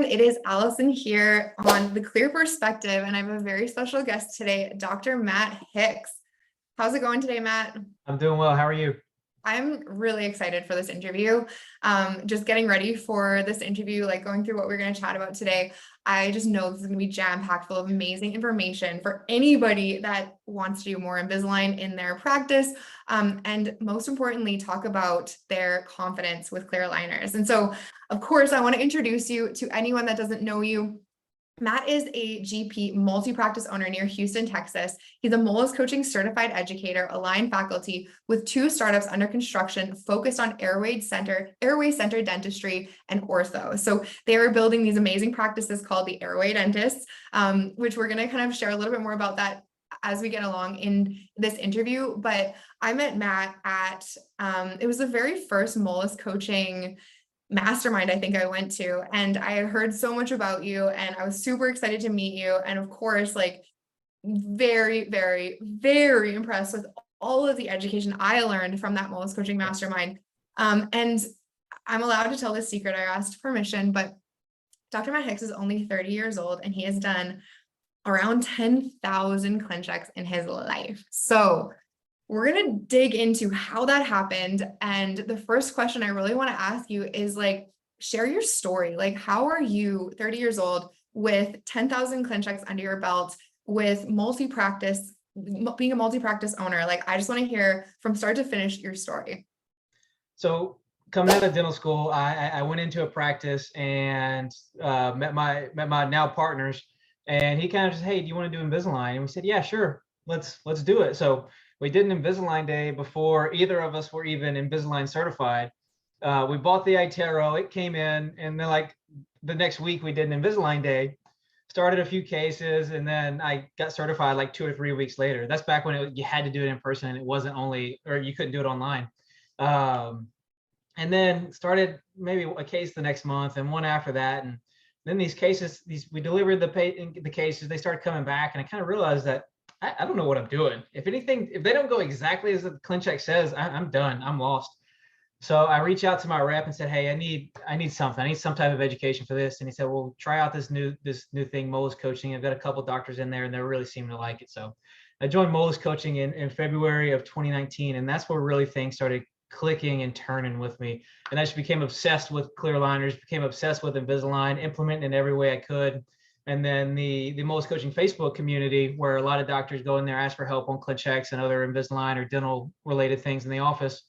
It is Allison here on The Clear Perspective, and I have a very special guest today, Dr. Matt Hicks. How's it going today, Matt? I'm doing well. How are you? I'm really excited for this interview. Just getting ready for this interview, like going through what we're going to chat about today. I just know this is going to be jam-packed full of amazing information for anybody that wants to do more Invisalign in their practice. And most importantly, talk about their confidence with clear aligners. And so, of course, I want to introduce you to anyone that doesn't know you. Matt is a GP multi-practice owner near Houston, Texas. He's a Moelis coaching certified educator, aligned faculty with 2 startups under construction focused on airway center dentistry and ortho. So they are building these amazing practices called the Airway Dentists, which we're going to kind of share a little bit more about that as we get along in this interview. But I met Matt at, it was the very first Moelis coaching mastermind I think I went to, and I had heard so much about you and I was super excited to meet you, and of course, like, very, very, very impressed with all of the education I learned from that Moelis coaching mastermind. And I'm allowed to tell this secret. I asked permission, but Dr. Matt Hicks is only 30 years old and he has done around 10,000 ClinChecks in his life. So we're going to dig into how that happened. And the first question I really want to ask you is, like, share your story. Like, how are you 30 years old with 10,000 ClinChecks under your belt, with multi-practice, being a multi-practice owner? Like, I just want to hear from start to finish your story. So coming out of dental school, I went into a practice and met my now partners, and he kind of just, hey, do you want to do Invisalign? And we said, yeah, sure, let's do it. So we did an Invisalign day before either of us were even Invisalign certified. We bought the iTero, it came in, and then like the next week we did an Invisalign day, started a few cases, and then I got certified like 2 or 3 weeks later. That's back when you had to do it in person, and it wasn't only, or you couldn't do it online. And then started maybe a case the next month and one after that. And then these cases, we delivered the cases, they started coming back, and I kind of realized that I don't know what I'm doing. If anything, if they don't go exactly as the ClinCheck says, I'm done. I'm lost. So I reached out to my rep and said, hey, I need something. I need some type of education for this. And he said, well, try out this new thing, Moelis Coaching. I've got a couple doctors in there, and they're really seeming to like it. So I joined Moelis Coaching in February of 2019, and that's where really things started clicking and turning with me. And I just became obsessed with clear aligners, became obsessed with Invisalign, implementing in every way I could. And then the Moelis Coaching Facebook community, where a lot of doctors go in there, ask for help on ClinChecks and other Invisalign or dental related things in the office.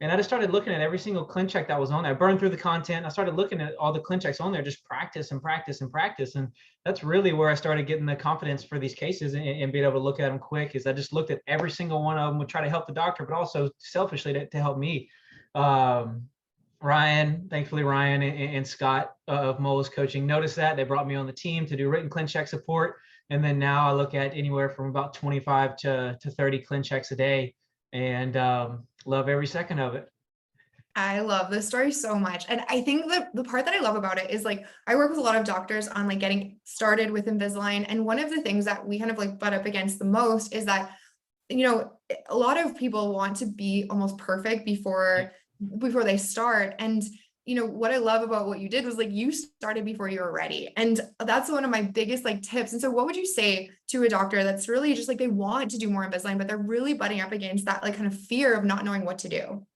And I just started looking at every single ClinCheck that was on there. I burned through the content. I started looking at all the ClinChecks on there, just practice and practice and practice. And that's really where I started getting the confidence for these cases and being able to look at them quick. Is I just looked at every single one of them, would try to help the doctor, but also selfishly to help me. Thankfully Ryan and Scott of Moelis Coaching noticed that. They brought me on the team to do written ClinCheck support. And then now I look at anywhere from about 25 to 30 ClinChecks a day, and love every second of it. I love this story so much. And I think that the part that I love about it is, like, I work with a lot of doctors on like getting started with Invisalign. And one of the things that we kind of like butt up against the most is that, you know, a lot of people want to be almost perfect before they start. And, you know, what I love about what you did was, like, you started before you were ready. And that's one of my biggest like tips. And so what would you say to a doctor that's really just like, they want to do more Invisalign, but they're really butting up against that like kind of fear of not knowing what to do?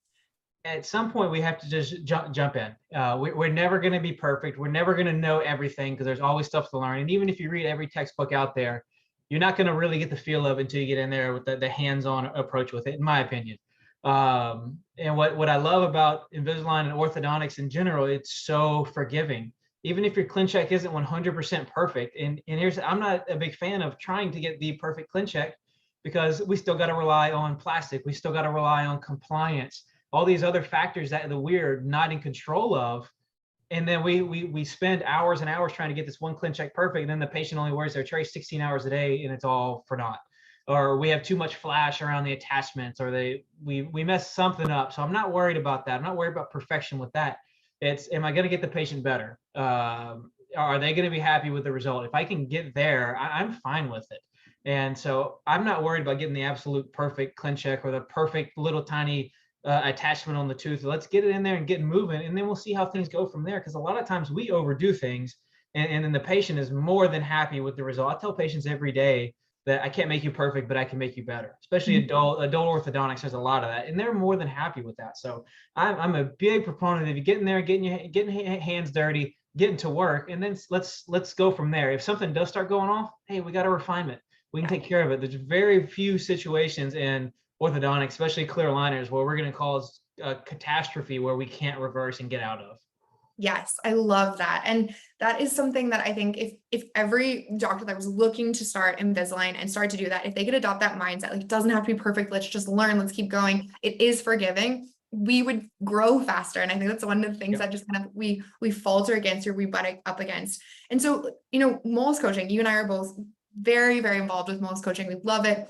At some point we have to just jump in. We're never going to be perfect. We're never going to know everything, because there's always stuff to learn. And even if you read every textbook out there, you're not going to really get the feel of it until you get in there with the hands-on approach with it, in my opinion. And what I love about Invisalign and orthodontics in general, it's so forgiving. Even if your ClinCheck isn't 100% perfect, and I'm not a big fan of trying to get the perfect ClinCheck, because we still got to rely on plastic. We still got to rely on compliance, all these other factors that we're not in control of. And then we spend hours and hours trying to get this one ClinCheck perfect, and then the patient only wears their tray 16 hours a day, and it's all for naught. Or we have too much flash around the attachments, or we mess something up. So I'm not worried about that. I'm not worried about perfection with that. It's, am I going to get the patient better? Are they going to be happy with the result? If I can get there, I'm fine with it. And so I'm not worried about getting the absolute perfect ClinCheck or the perfect little tiny attachment on the tooth. Let's get it in there and get moving, and then we'll see how things go from there. Because a lot of times we overdo things and then the patient is more than happy with the result. I tell patients every day that I can't make you perfect, but I can make you better. Especially adult orthodontics has a lot of that, and they're more than happy with that. So I'm a big proponent of you getting there, getting hands dirty, getting to work, and then let's go from there. If something does start going off, hey, we got a refinement. We can take care of it. There's very few situations in orthodontics, especially clear aligners, where we're going to cause a catastrophe where we can't reverse and get out of. Yes, I love that. And that is something that I think if every doctor that was looking to start Invisalign and start to do that, if they could adopt that mindset, like it doesn't have to be perfect, let's just learn, let's keep going. It is forgiving. We would grow faster. And I think that's one of the things that just kind of we falter against or we butt up against. And so, Moles coaching, you and I are both very, very involved with Moles coaching. We love it.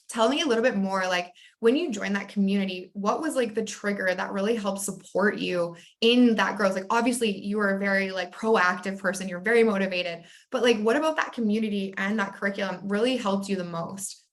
Tell me a little bit more, like when you joined that community, what was like the trigger that really helped support you in that growth? Like, obviously you are a very like proactive person, you're very motivated, but like, what about that community and that curriculum really helped you the most?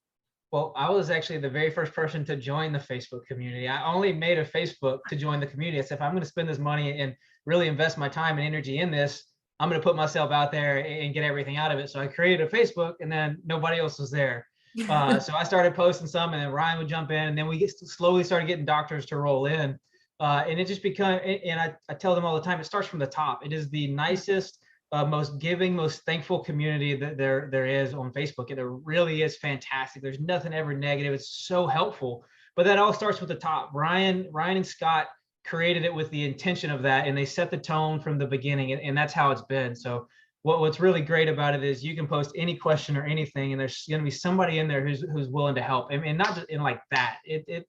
Well, I was actually the very first person to join the Facebook community. I only made a Facebook to join the community. I said, if I'm going to spend this money and really invest my time and energy in this, I'm going to put myself out there and get everything out of it. So I created a Facebook, and then nobody else was there. So I started posting some, and then Ryan would jump in, and then we slowly started getting doctors to roll in. And it just became, and I tell them all the time, it starts from the top. It is the nicest, most giving, most thankful community that there is on Facebook. It really is fantastic. There's nothing ever negative. It's so helpful. But that all starts with the top. Ryan and Scott created it with the intention of that, and they set the tone from the beginning, and that's how it's been. So what's really great about it is you can post any question or anything, and there's going to be somebody in there who's willing to help, and not just in like that. It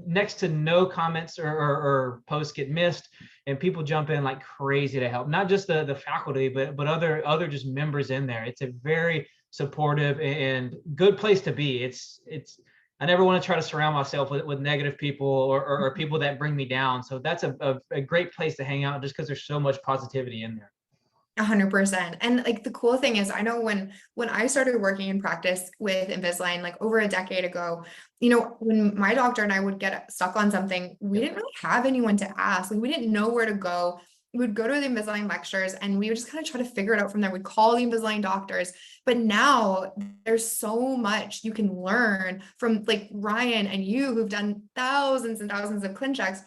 next to no comments or posts get missed, and people jump in like crazy to help. Not just the faculty, but other just members in there. It's a very supportive and good place to be. It's I never want to try to surround myself with negative people or people that bring me down. So that's a great place to hang out, just because there's so much positivity in there. 100%. And like the cool thing is, I know when I started working in practice with Invisalign, like over a decade ago, when my doctor and I would get stuck on something, we didn't really have anyone to ask. Like we didn't know where to go. We would go to the Invisalign lectures and we would just kind of try to figure it out from there. We'd call the Invisalign doctors. But now there's so much you can learn from like Ryan and you, who've done thousands and thousands of ClinChecks.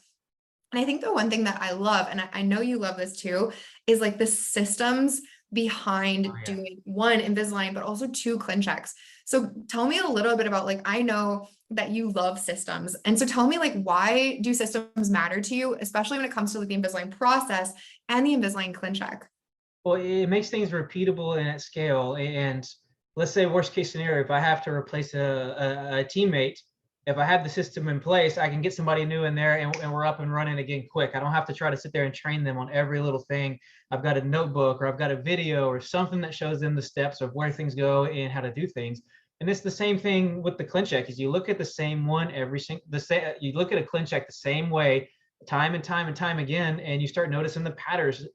And I think the one thing that I love, and I know you love this too, is like the systems behind doing one Invisalign, but also two ClinChecks. So tell me a little bit about, like, I know that you love systems. And so tell me, like, why do systems matter to you, especially when it comes to like the Invisalign process and the Invisalign ClinCheck? Well, it makes things repeatable and at scale. And let's say worst case scenario, if I have to replace a teammate, if I have the system in place, I can get somebody new in there, and we're up and running again quick. I don't have to try to sit there and train them on every little thing. I've got a notebook, or I've got a video or something that shows them the steps of where things go and how to do things. And it's the same thing with the ClinCheck. Is you look at the same one you look at a ClinCheck the same way time and time and time again, and you start noticing the patterns,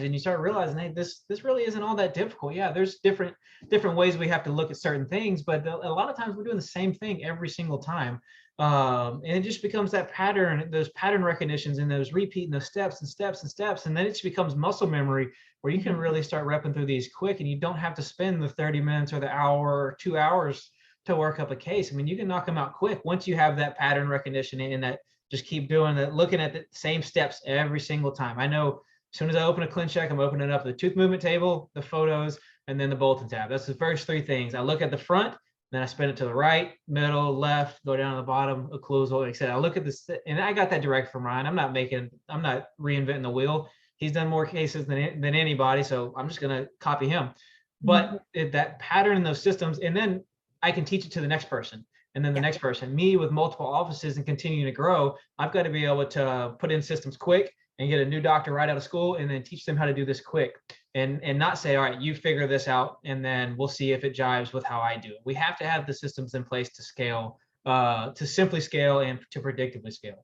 and you start realizing, hey, this really isn't all that difficult. Yeah, there's different ways we have to look at certain things, but a lot of times we're doing the same thing every single time. And it just becomes that pattern, those pattern recognitions, and those repeating those steps and steps and steps, and then it just becomes muscle memory, where you can really start repping through these quick, and you don't have to spend the 30 minutes or the hour or 2 hours to work up a case. I mean, you can knock them out quick once you have that pattern recognition, and that just keep doing that, looking at the same steps every single time. I know as soon as I open a ClinCheck, I'm opening up the tooth movement table, the photos, and then the bulletin tab. That's the first three things. I look at the front, then I spin it to the right, middle, left, go down to the bottom, occlusal. Like I said, I look at this, and I got that direct from Ryan. I'm not reinventing the wheel. He's done more cases than anybody, so I'm just gonna copy him. But that pattern in those systems, and then I can teach it to the next person. And then the next person, me with multiple offices and continuing to grow, I've got to be able to put in systems quick and get a new doctor right out of school, and then teach them how to do this quick, and not say, all right, you figure this out, and then we'll see if it jives with how I do it. We have to have the systems in place to scale, to simply scale and to predictably scale.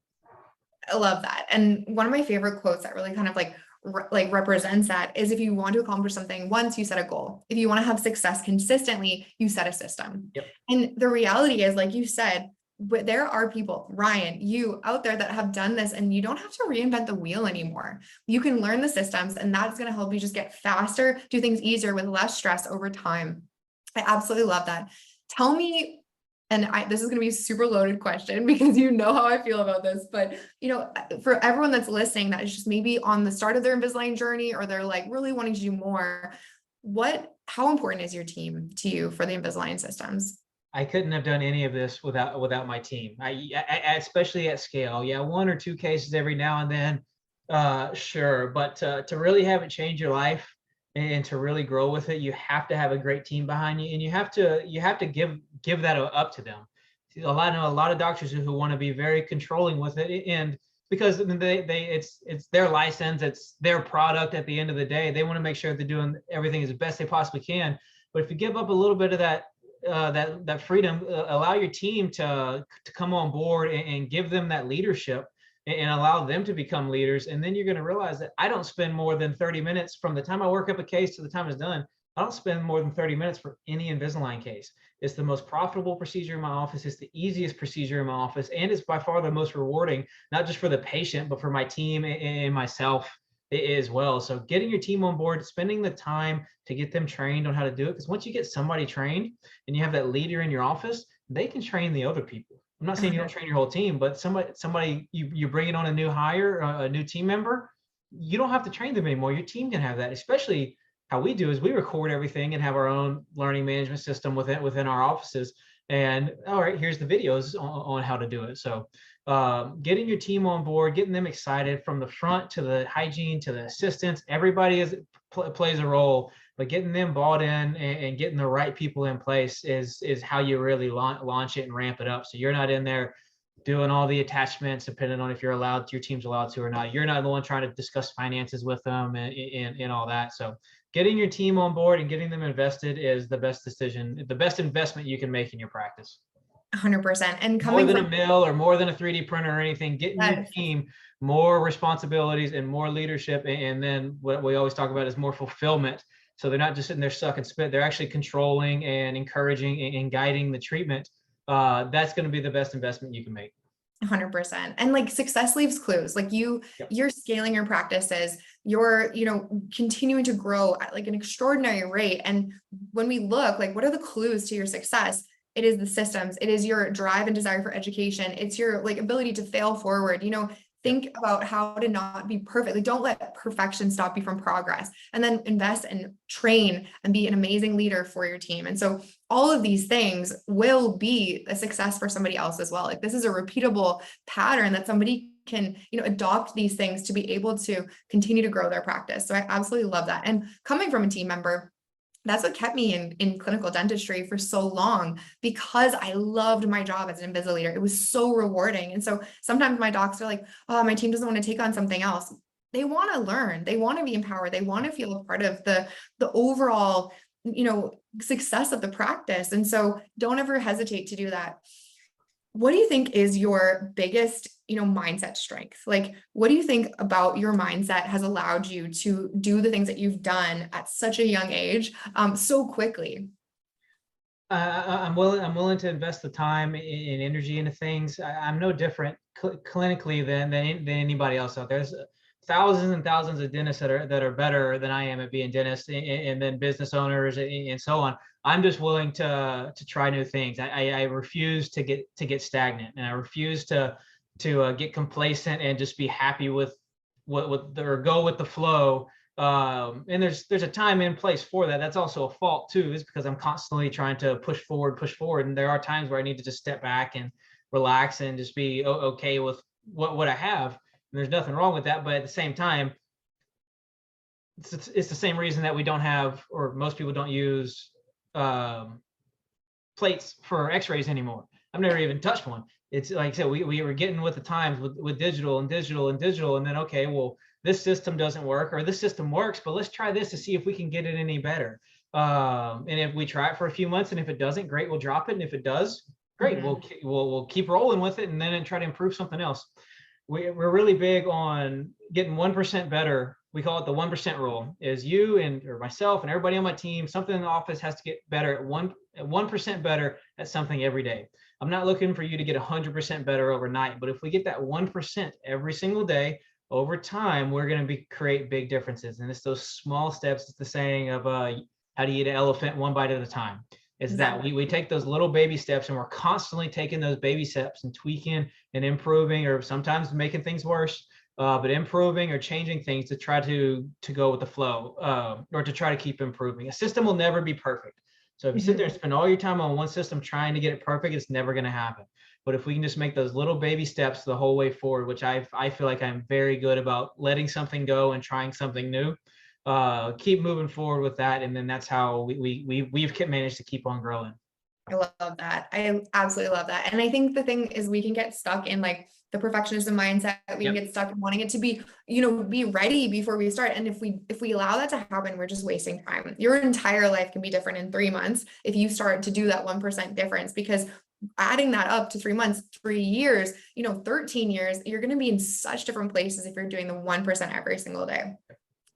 I love that. And one of my favorite quotes that really kind of like represents that is, if you want to accomplish something once, you set a goal. If you want to have success consistently, you set a system. Yep. And the reality is, like you said, there are people, Ryan, you out there that have done this, and you don't have to reinvent the wheel anymore. You can learn the systems, and that's going to help you just get faster, do things easier with less stress over time. I absolutely love that. Tell me, and this is going to be a super loaded question because you know how I feel about this, but for everyone that's listening, that is just maybe on the start of their Invisalign journey, or they're like really wanting to do more, how important is your team to you for the Invisalign systems? I couldn't have done any of this without my team. Especially at scale. Yeah, one or two cases every now and then, sure. But to really have it change your life and to really grow with it, you have to have a great team behind you, and you have to give that up to them. A lot of doctors who want to be very controlling with it, and because it's their license, it's their product. At the end of the day, they want to make sure they're doing everything as best they possibly can. But if you give up a little bit of that freedom, allow your team to come on board and give them that leadership, and allow them to become leaders. And then you're going to realize that I don't spend more than 30 minutes from the time I work up a case to the time it's done. I don't spend more than 30 minutes for any Invisalign case. It's the most profitable procedure in my office. It's the easiest procedure in my office, and it's by far the most rewarding, not just for the patient, but for my team and myself as well. So getting your team on board, spending the time to get them trained on how to do it. Because once you get somebody trained and you have that leader in your office, they can train the other people. I'm not saying you don't train your whole team, but somebody you bring in on a new hire, a new team member, you don't have to train them anymore. Your team can have that. Especially how we do is we record everything and have our own learning management system within our offices. And all right, here's the videos on how to do it. So getting your team on board, getting them excited from the front to the hygiene to the assistants, everybody plays a role, but getting them bought in and getting the right people in place is how you really launch it and ramp it up. So you're not in there doing all the attachments, depending on if your team's allowed to or not. You're not the one trying to discuss finances with them and all that. So getting your team on board and getting them invested is the best decision, the best investment you can make in your practice. 100%. And more coming than from a mill or more than a 3D printer or anything, getting your yes. team more responsibilities and more leadership. And then what we always talk about is more fulfillment. So they're not just sitting there suck and spit. They're actually controlling and encouraging and guiding the treatment. That's going to be the best investment you can make. 100%. And like success leaves clues. Like Yep. you're scaling your practices, you're, continuing to grow at like an extraordinary rate. And when we look, like, what are the clues to your success? It is the systems. It is your drive and desire for education. It's your like ability to fail forward. Think about how to not be perfect. Like, don't let perfection stop you from progress, and then invest and train and be an amazing leader for your team. And so all of these things will be a success for somebody else as well. Like, this is a repeatable pattern that somebody can, adopt these things to be able to continue to grow their practice. So I absolutely love that. And coming from a team member, that's what kept me in clinical dentistry for so long, because I loved my job as an Invisaligner. It was so rewarding. And so sometimes my docs are like, oh, my team doesn't want to take on something else. They want to learn. They want to be empowered. They want to feel a part of the overall, success of the practice. And so don't ever hesitate to do that. What do you think is your biggest, mindset strength? Like, what do you think about your mindset has allowed you to do the things that you've done at such a young age, so quickly? I'm willing to invest the time and energy into things. I'm no different clinically than anybody else out there. There's thousands and thousands of dentists that are better than I am at being dentists, and then business owners and so on. I'm just willing to try new things. I refuse to get stagnant, and I refuse to get complacent and just be happy with or go with the flow. And there's a time and place for that. That's also a fault too, is because I'm constantly trying to push forward. And there are times where I need to just step back and relax and just be okay with what I have. And there's nothing wrong with that. But at the same time, it's the same reason that we don't have, or most people don't use plates for x-rays anymore. I've never even touched one. It's like I said, we were getting with the times with digital and then, okay, well, this system doesn't work, or this system works, but let's try this to see if we can get it any better. And if we try it for a few months, and if it doesn't, great, we'll drop it. And if it does, great, we'll keep rolling with it, and then try to improve something else. We're really big on getting 1% better. We call it the 1% rule. Is you or myself and everybody on my team, something in the office has to get better at 1% better at something every day. I'm not looking for you to get 100% better overnight, but if we get that 1% every single day, over time, we're going to create big differences. And it's those small steps. It's the saying of how do you eat an elephant one bite at a time. Is that we take those little baby steps, and we're constantly taking those baby steps and tweaking and improving, or sometimes making things worse, but improving or changing things to try to go with the flow, or to try to keep improving. A system will never be perfect. So if you sit there and spend all your time on one system trying to get it perfect, it's never going to happen. But if we can just make those little baby steps the whole way forward, which I feel like I'm very good about letting something go and trying something new, keep moving forward with that, and then that's how we've managed to keep on growing. I love that. I absolutely love that. And I think the thing is we can get stuck in like the perfectionism mindset. We can get stuck in wanting it to be, be ready before we start. And if we allow that to happen, we're just wasting time. Your entire life can be different in 3 months if you start to do that 1% difference, because adding that up to 3 months, 3 years, 13 years, you're going to be in such different places if you're doing the 1% every single day.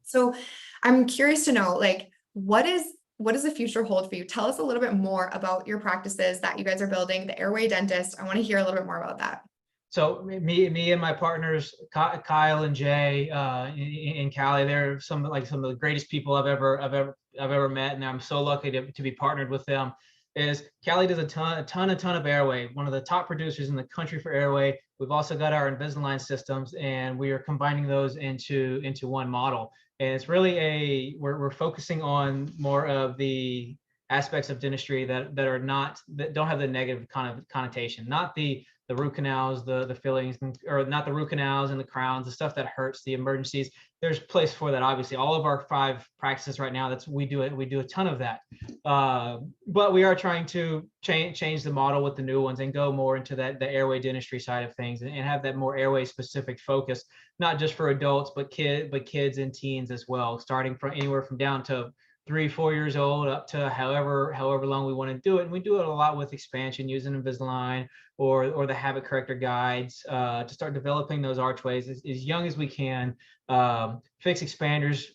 So I'm curious to know, like, what does the future hold for you? Tell us a little bit more about your practices that you guys are building, the Airway Dentist. I want to hear a little bit more about that. So me and my partners, Kyle and Jay, in Cali, they're some of the greatest people I've ever met, and I'm so lucky to be partnered with them. Is Cali does a ton of Airway, one of the top producers in the country for Airway. We've also got our Invisalign systems, and we are combining those into one model. And it's really we're focusing on more of the aspects of dentistry that don't have the negative connotation, not the root canals, the fillings, or not the root canals and the crowns, the stuff that hurts, the emergencies. There's a place for that. Obviously, all of our 5 practices right now, we do a ton of that. But we are trying to change the model with the new ones and go more into the airway dentistry side of things, and have that more airway specific focus, not just for adults, but kids and teens as well, starting from anywhere from down to 3-4 years old up to however long we want to do it. And we do it a lot with expansion using Invisalign or the habit corrector guides, to start developing those archways as young as we can. Fix expanders,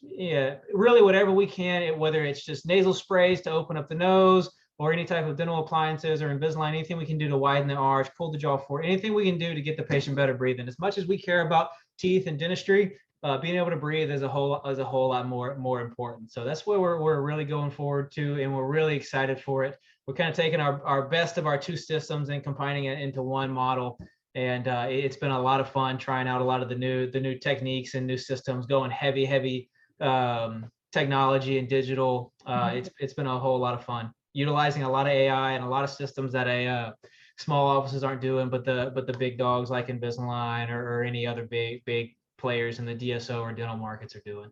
really whatever we can, whether it's just nasal sprays to open up the nose, or any type of dental appliances or Invisalign, anything we can do to widen the arch, pull the jaw forward, anything we can do to get the patient better breathing. As much as we care about teeth and dentistry, being able to breathe is a whole lot more important. So that's what we're really going forward to, and we're really excited for it. We're kind of taking our best of our 2 systems and combining it into one model. And it's been a lot of fun trying out a lot of the new techniques and new systems, going heavy technology and digital. It's been a whole lot of fun, utilizing a lot of AI and a lot of systems that small offices aren't doing, but the big dogs like Invisalign or any other big players in the DSO or dental markets are doing.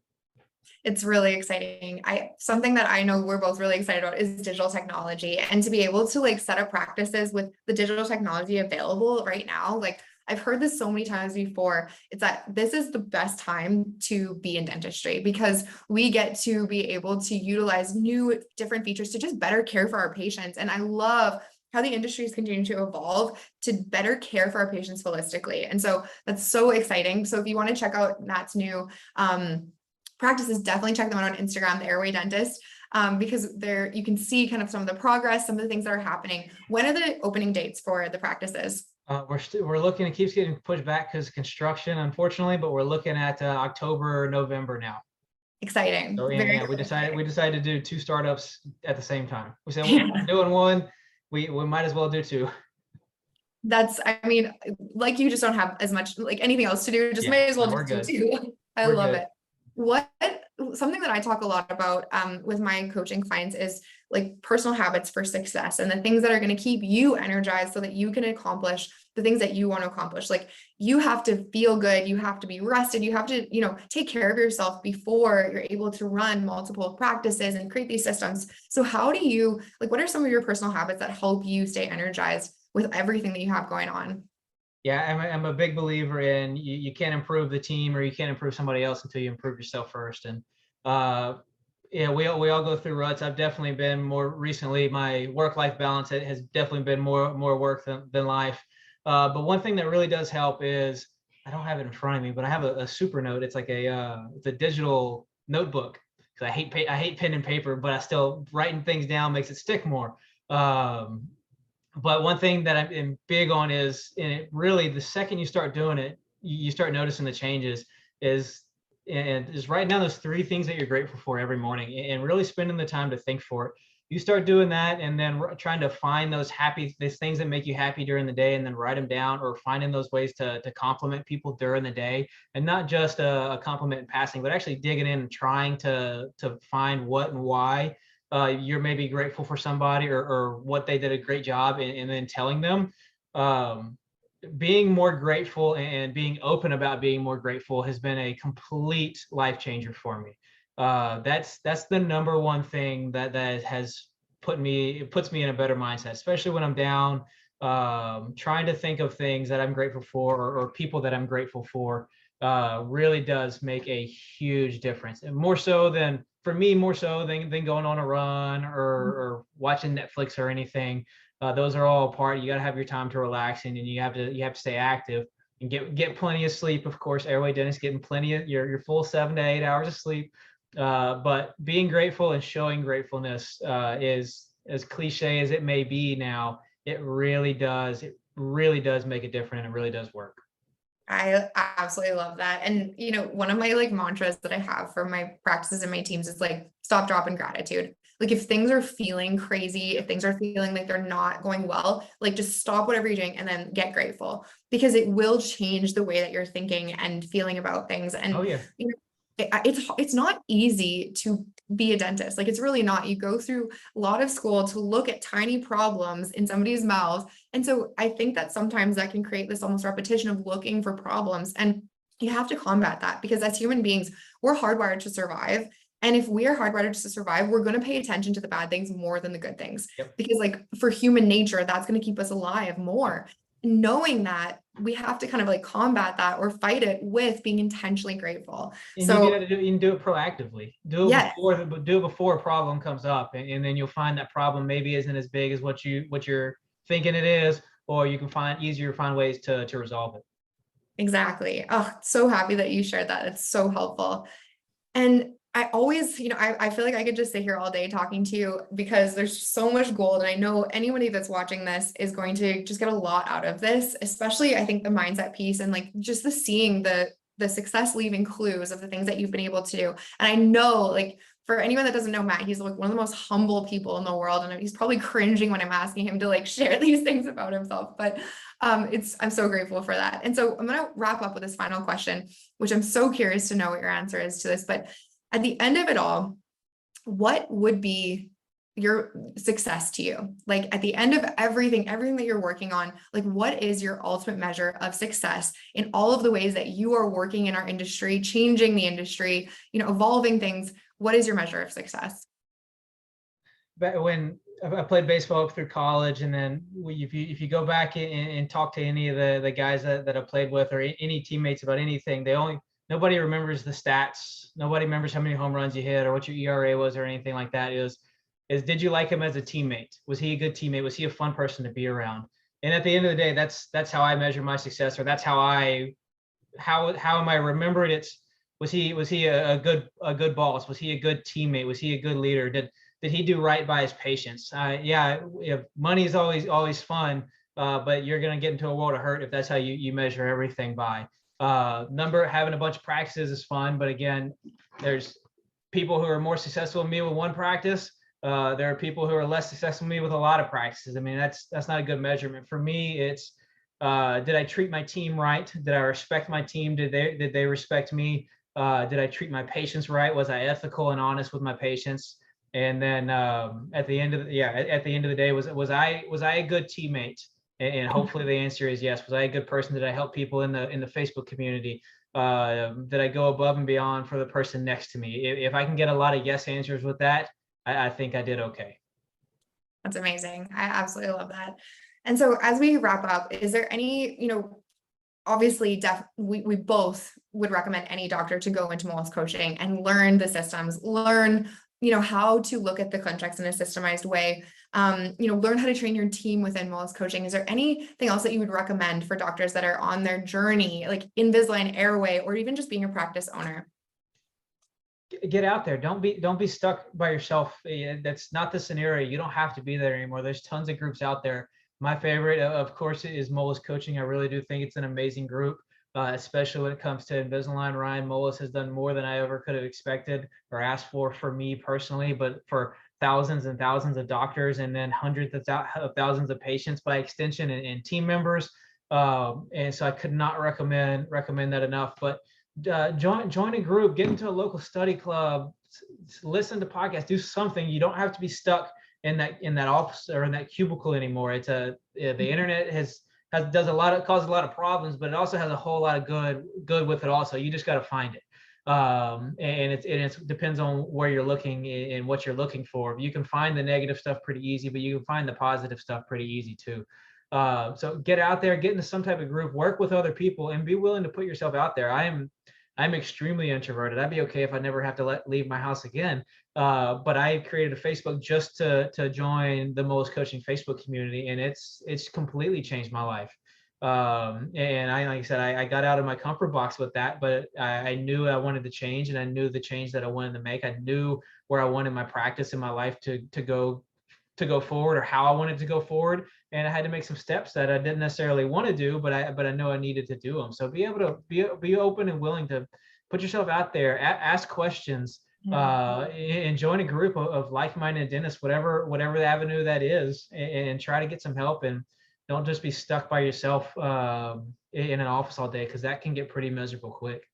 It's really exciting. Something that I know we're both really excited about is digital technology, and to be able to like set up practices with the digital technology available right now. Like, I've heard this so many times before. It's that this is the best time to be in dentistry, because we get to be able to utilize new different features to just better care for our patients. And I love how the industry is continuing to evolve to better care for our patients holistically. And so that's so exciting. So if you want to check out Matt's new practices, definitely check them out on Instagram, the Airway Dentist, because there you can see kind of some of the progress, some of the things that are happening. When are the opening dates for the practices? We're looking, it keeps getting pushed back because of construction, unfortunately, but we're looking at October, November now. Exciting. So we decided to do 2 startups at the same time. We said we're doing one, we might as well do 2. I mean, like, you just don't have as much like anything else to do. Just may as well just do 2. I love it. Something that I talk a lot about with my coaching clients is like personal habits for success, and the things that are going to keep you energized so that you can accomplish the things that you want to accomplish. Like, you have to feel good, you have to be rested, you have to, take care of yourself before you're able to run multiple practices and create these systems. So how do you, like, what are some of your personal habits that help you stay energized with everything that you have going on? Yeah, I'm a big believer in you can't improve the team or you can't improve somebody else until you improve yourself first. And we all go through ruts. I've definitely been more recently, my work-life balance has definitely been more work than life. But one thing that really does help is, I don't have it in front of me, but I have a super note. It's like it's a digital notebook, because I hate pen and paper, but I still, writing things down makes it stick more. But one thing that I'm big on is, and it really, the second you start doing it, you start noticing the changes. Is and is writing down those three things that you're grateful for every morning, and really spending the time to think for it. You start doing that, and then trying to find these things that make you happy during the day, and then write them down, or finding those ways to compliment people during the day, and not just a compliment in passing, but actually digging in and trying to find what and why you're maybe grateful for somebody, or what they did a great job, and then telling them. Um, Being more grateful and being open about being more grateful has been a complete life changer for me. That's the number one thing that has it puts me in a better mindset, especially when I'm down. Trying to think of things that I'm grateful for, or people that I'm grateful for, really does make a huge difference, and more so than for me, more so than going on a run, or watching Netflix or anything. Those are all part. You got to have your time to relax, and you have to stay active and get plenty of sleep. Of course, airway dentist getting plenty of your full 7 to 8 hours of sleep. But being grateful and showing gratefulness is, as cliche as it may be now, it really does. It really does make a difference, and it really does work. I absolutely love that. And one of my like mantras that I have for my practices and my teams is like stop, drop, and gratitude. Like if things are feeling crazy, if things are feeling like they're not going well, like just stop whatever you're doing and then get grateful, because it will change the way that you're thinking and feeling about things. Oh And yeah. it's not easy to be a dentist. Like it's really not. You go through a lot of school to look at tiny problems in somebody's mouth. And so I think that sometimes that can create this almost repetition of looking for problems. And you have to combat that, because as human beings, we're hardwired to survive. And if we are hardwired to survive, we're going to pay attention to the bad things more than the good things. Yep. Because like for human nature, that's going to keep us alive more. Knowing that, we have to kind of like combat that or fight it with being intentionally grateful. And you So get to do, you can do it proactively. yeah, Do it before a problem comes up, and then you'll find that problem maybe isn't as big as what you're thinking it is, or you can find ways to resolve it. exactly. Oh, so happy that you shared that. It's so helpful. And I always, I feel like I could just sit here all day talking to you, because there's so much gold. And I know anybody that's watching this is going to just get a lot out of this, especially I think the mindset piece, and like just the seeing the success leaving clues of the things that you've been able to do. And I know, like, for anyone that doesn't know Matt, he's like one of the most humble people in the world. And he's probably cringing when I'm asking him to like share these things about himself. But I'm so grateful for that. And so I'm gonna wrap up with this final question, which I'm so curious to know what your answer is to this. But at the end of it all, what would be your success to you? Like at the end of everything that you're working on, like what is your ultimate measure of success in all of the ways that you are working in our industry, changing the industry, evolving things? What is your measure of success? But when I played baseball up through college, and then if you go back and talk to any of the guys that I played with, or any teammates about anything, nobody remembers the stats. Nobody remembers how many home runs you hit, or what your ERA was, or anything like that. Is did you like him as a teammate? Was he a good teammate? Was he a fun person to be around? And at the end of the day, that's how I measure my success, or that's how am I remembered? Was he a good boss? Was he a good teammate? Was he a good leader? Did he do right by his patients? Yeah, money is always fun, but you're gonna get into a world of hurt if that's how you measure everything by. Having a bunch of practices is fun, but again, there's people who are more successful than me with one practice. There are people who are less successful than me with a lot of practices. I mean, that's not a good measurement for me. It's did I treat my team right? Did I respect my team? Did they respect me? Did I treat my patients right? Was I ethical and honest with my patients? And then at the end of the day, was I a good teammate? And hopefully the answer is yes. Was I a good person? Did I help people in the Facebook community? Did I go above and beyond for the person next to me? If I can get a lot of yes answers with that, I think I did okay. That's amazing. I absolutely love that. And so as we wrap up, is there any, obviously we both would recommend any doctor to go into Moelis coaching and learn the systems, learn, how to look at the contracts in a systemized way, learn how to train your team within Moelis coaching. Is there anything else that you would recommend for doctors that are on their journey, like Invisalign, Airway, or even just being a practice owner? Get out there. Don't be stuck by yourself. That's not the scenario. You don't have to be there anymore. There's tons of groups out there. My favorite, of course, is Moelis Coaching. I really do think it's an amazing group, especially when it comes to Invisalign. Ryan Moelis has done more than I ever could have expected or asked for me personally, but for thousands and thousands of doctors and then hundreds of thousands of patients by extension and team members. And so I could not recommend that enough. But join a group, get into a local study club, listen to podcasts, do something. You don't have to be stuck in that office or in that cubicle anymore. It's the internet does a lot of causes a lot of problems, but it also has a whole lot of good with it also. You just got to find it. And it depends on where you're looking and what you're looking for. You can find the negative stuff pretty easy, but you can find the positive stuff pretty easy too. So get out there, get into some type of group, work with other people, and be willing to put yourself out there. I'm extremely introverted. I'd be okay if I never have to leave my house again. But I created a Facebook just to join the Moelis Coaching Facebook community, and it's completely changed my life. And like I said, I got out of my comfort box with that, but I knew I wanted to change, and I knew the change that I wanted to make. I knew where I wanted my practice in my life to go forward, or how I wanted to go forward. And I had to make some steps that I didn't necessarily want to do, but I know I needed to do them. So be able to be open and willing to put yourself out there, ask questions, and join a group of like-minded dentists, whatever the avenue that is, and try to get some help. And don't just be stuck by yourself in an office all day, because that can get pretty miserable quick.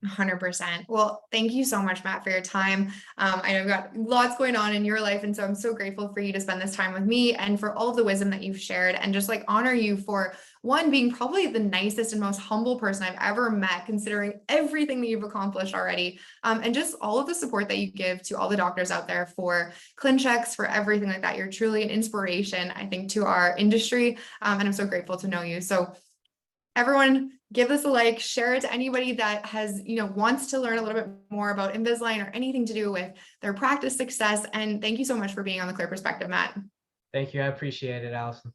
100%. Well, thank you so much, Matt, for your time. I know you've got lots going on in your life, and so I'm so grateful for you to spend this time with me and for all of the wisdom that you've shared, and just like honor you for one, being probably the nicest and most humble person I've ever met, considering everything that you've accomplished already, and just all of the support that you give to all the doctors out there for ClinChecks, for everything like that. You're truly an inspiration, I think, to our industry, and I'm so grateful to know you. So everyone, give this a like, share it to anybody that has, wants to learn a little bit more about Invisalign or anything to do with their practice success. And thank you so much for being on the Clear Perspective, Matt. Thank you. I appreciate it, Allison.